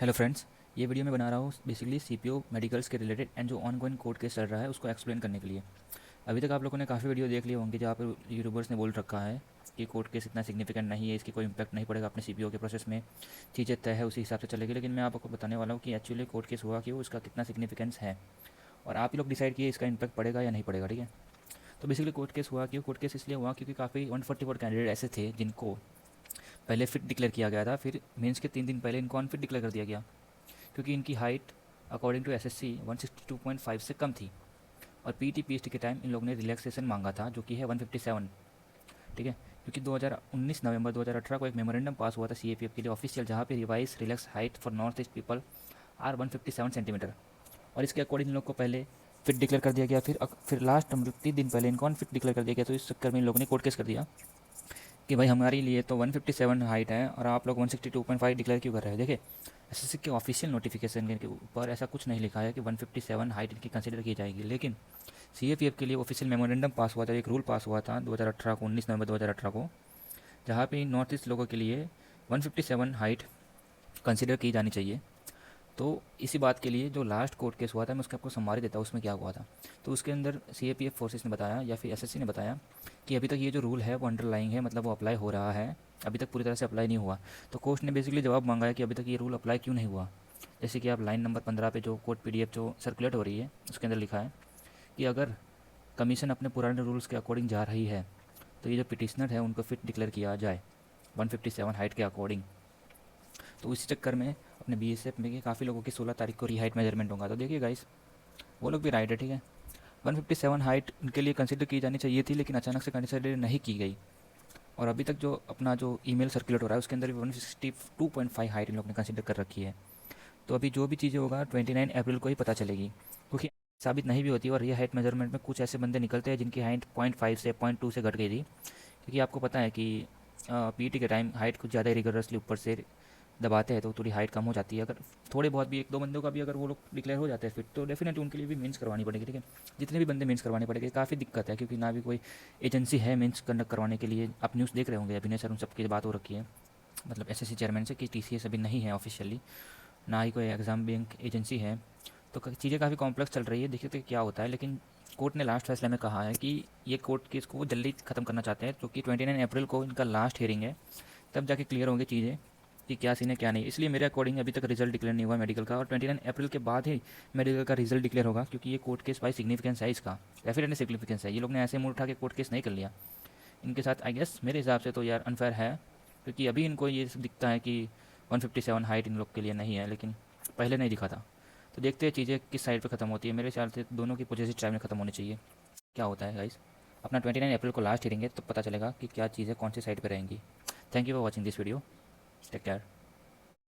Hello friends, ये video मैं बना रहा हूँ बेसिकली सीपीयू मेडिकल्स के रिलेटेड एंड जो ऑनगोइंग कोर्ट केस चल रहा है उसको एक्सप्लेन करने के लिए। अभी तक आप लोगों ने काफ़ी वीडियो देख लिए होंगे जहाँ पर यूट्यूबर्स ने बोल रखा है कि कोर्ट केस इतना सिग्निफिकेंट नहीं है, इसकी कोई इम्पैक्ट नहीं पड़ेगा अपने सीपीयू के प्रोसेस में, चीज़ें तय है उसी हिसाब से चलेगी। लेकिन मैं आपको बताने वाला हूँ कि एक्चुअली कोर्ट केस हुआ क्यों, उसका कितना सिग्निफिकेंस है और आप ही लोग डिसाइड किए इसका इम्पैक्ट पड़ेगा या नहीं पड़ेगा। ठीक है, तो बेसिकली कोर्ट केस हुआ क्यों? कोर्ट केस इसलिए हुआ क्योंकि काफ़ी 144 कैंडिडेट ऐसे थे जिनको पहले फिट डिक्लेयर किया गया था, फिर मेंस के 3 दिन पहले इनको अनफिट डिक्लेयर कर दिया गया क्योंकि इनकी हाइट अकॉर्डिंग टू एसएससी 162.5 से कम थी और पीटी पीएचडी के टाइम इन लोगों ने रिलैक्सेशन मांगा था जो कि है 157। ठीक है, क्योंकि 2019 नवंबर 2018 को एक मेमोरेंडम पास हुआ था सीएपीएफ के लिए ऑफिशियल, जहाँ पे revise relax height for north east people are 157 centimetre, और इसके अकॉर्डिंग इन लोग को पहले फिट डिक्लेयर कर दिया गया। फिर लास्ट मतलब 3 दिन पहले इनको अनफिट डिक्लेयर कर दिया गया। तो इस चक्कर में इन लोगों ने कोर्ट केस कर दिया कि भाई हमारे लिए तो 157 हाइट है और आप लोग 162.5 डिक्लेयर क्यों कर रहे हैं। देखिए, एसएससी के ऑफिशियल नोटिफिकेशन के ऊपर ऐसा कुछ नहीं लिखा है कि 157 हाइट इनकी कंसिडर की जाएगी, लेकिन सीएपीएफ के लिए ऑफिशियल मेमोरेंडम पास हुआ था, एक रूल पास हुआ था 2018 को, 19 नवंबर 2018 को, जहाँ पे नॉर्थ ईस्ट लोगों के लिए 157 हाइट कंसिडर की जानी चाहिए। तो इसी बात के लिए जो लास्ट कोर्ट केस हुआ था, मैं उसका आपको समरी देता हूँ उसमें क्या हुआ था। तो उसके अंदर सीएपीएफ फोर्सेस ने बताया या फिर एसएससी ने बताया कि अभी तक ये जो रूल है वो अंडरलाइंग है, मतलब वो अप्लाई हो रहा है, अभी तक पूरी तरह से अप्लाई नहीं हुआ। तो कोर्ट ने बेसिकली जवाब मांगा है कि अभी तक ये रूल अप्लाई क्यों नहीं हुआ। जैसे कि आप लाइन नंबर 15 पे जो कोर्ट पीडीएफ जो सर्कुलेट हो रही है उसके अंदर लिखा है कि अगर कमीशन अपने पुराने रूल्स के अकॉर्डिंग जा रही है तो ये जो पिटिशनर है उनको फिट डिक्लेयर किया जाए 157 हाइट के अकॉर्डिंग। तो इसी चक्कर में अपने बीएसएफ में काफ़ी लोगों की 16 तारीख को रीहाइट मेजरमेंट होगा। तो देखिए गाइस, वो लोग भी राइट है। ठीक है, 157 हाइट उनके लिए कंसिडर की जानी चाहिए थी, लेकिन अचानक से कंसिडर नहीं की गई। और अभी तक जो अपना जो ईमेल सर्कुलेट हो रहा है उसके अंदर भी 162.5 हाइट इन लोग ने कंसिडर कर रखी है। तो अभी जो भी चीज़ें होगा 29 अप्रैल को ही पता चलेगी, क्योंकि साबित नहीं भी होती और ये हाइट मेजरमेंट में कुछ ऐसे बंदे निकलते हैं जिनकी हाइट 0.5 से 0.2 से घट गई थी। क्योंकि आपको पता है कि पीटी के टाइम हाइट कुछ ज़्यादा रिगरसली ऊपर से दबाते हैं तो थोड़ी हाइट कम हो जाती है। अगर थोड़े बहुत भी एक दो बंदों का भी अगर वो लोग डिक्लेयर हो जाते हैं फिट, तो डेफिनेटली उनके लिए भी मेंस करवानी पड़ेगी। ठीक है, जितने भी बंदे मेंस करवाने पड़ेंगे, काफ़ी दिक्कत है क्योंकि ना भी कोई एजेंसी है मेंस कंडक्ट करवाने के लिए। आप न्यूज़ देख रहे होंगे, अभिनय सर उन सबकी बात हो रखी है, मतलब एसएससी चेयरमैन से, कि टीसीएस अभी नहीं है ऑफिशियली, ना ही कोई एग्ज़ाम बैंक एजेंसी है। तो चीज़ें काफ़ी कॉम्प्लेक्स चल रही है, देखिए तो क्या होता है। लेकिन कोर्ट ने लास्ट फैसले में कहा है कि ये कोर्ट केस को जल्दी ख़त्म करना चाहते हैं, क्योंकि 29 अप्रैल को इनका लास्ट हियरिंग है, तब जाके क्लियर होंगी चीज़ें कि क्या सीन है क्या नहीं। इसलिए मेरे अकॉर्डिंग अभी तक रिजल्ट डिक्लेयर नहीं हुआ मेडिकल का, और 29 अप्रैल के बाद ही मेडिकल का रिजल्ट डिक्लेयर होगा, क्योंकि ये कोर्ट केस बाई सिग्निफिकेंस है, इसका डेफिनेटली सिग्निफिकेंस है। ये लोग ने ऐसे मुंह उठा के कोर्ट केस नहीं कर लिया। इनके साथ आई गेस मेरे हिसाब से तो यार अनफेयर है, क्योंकि अभी इनको ये सब दिखता है कि 157 हाइट इन लोग के लिए नहीं है, लेकिन पहले नहीं दिखा था। तो देखते हैं चीज़ें किस साइड पे ख़त्म होती है। मेरे ख्याल से दोनों की पॉजिटिव टाइम में ख़त्म होनी चाहिए। क्या होता है गाइस, अपना 29 अप्रैल को लास्ट हियरिंग है, तो पता चलेगा कि क्या चीज़ें कौन सी साइड पे रहेंगी। Thank you for watching this video, take care.